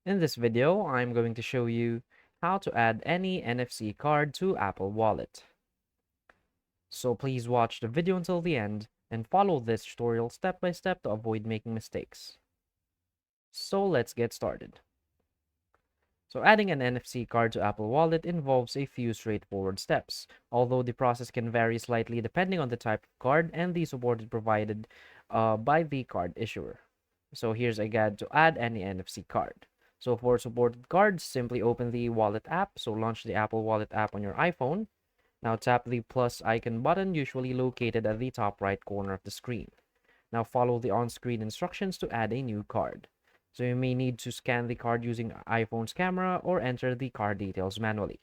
In this video, I'm going to show you how to add any NFC card to Apple Wallet. So please watch the video until the end and follow this tutorial step by step to avoid making mistakes. So let's get started. So adding an NFC card to Apple Wallet involves a few straightforward steps, although the process can vary slightly depending on the type of card and the support provided by the card issuer. So here's a guide to add any NFC card. So for supported cards, simply open the Wallet app. So launch the Apple Wallet app on your iPhone. Now tap the plus icon button, usually located at the top right corner of the screen. Now follow the on-screen instructions to add a new card. So you may need to scan the card using iPhone's camera or enter the card details manually.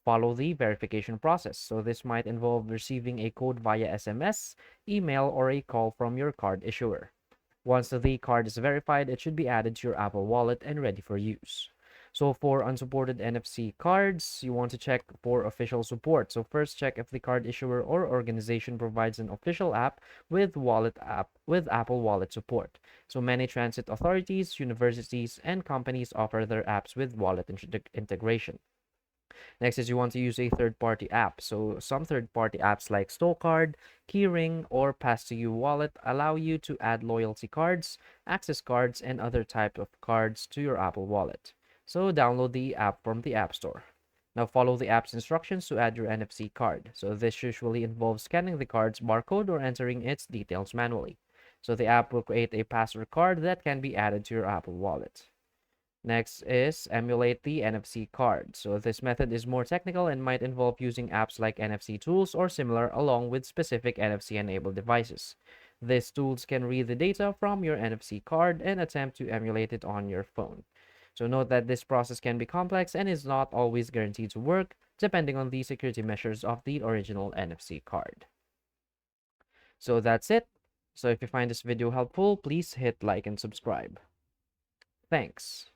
Follow the verification process. So this might involve receiving a code via SMS, email, or a call from your card issuer. Once the card is verified, it should be added to your Apple Wallet and ready for use. So for unsupported NFC cards, you want to check for official support. So first check if the card issuer or organization provides an official app with Apple Wallet support. So many transit authorities, universities, and companies offer their apps with wallet integration. Next is you want to use a third-party app. So some third-party apps like Stocard, Keyring, or Pass2You Wallet allow you to add loyalty cards, access cards, and other types of cards to your Apple Wallet. So download the app from the App Store. Now follow the app's instructions to add your NFC card. So this usually involves scanning the card's barcode or entering its details manually. So the app will create a password card that can be added to your Apple Wallet. Next is emulate the NFC card. So this method is more technical and might involve using apps like NFC tools or similar along with specific NFC enabled devices. These tools can read the data from your NFC card and attempt to emulate it on your phone. So note that this process can be complex and is not always guaranteed to work depending on the security measures of the original NFC card. So that's it. So if you find this video helpful, please hit like and subscribe. Thanks.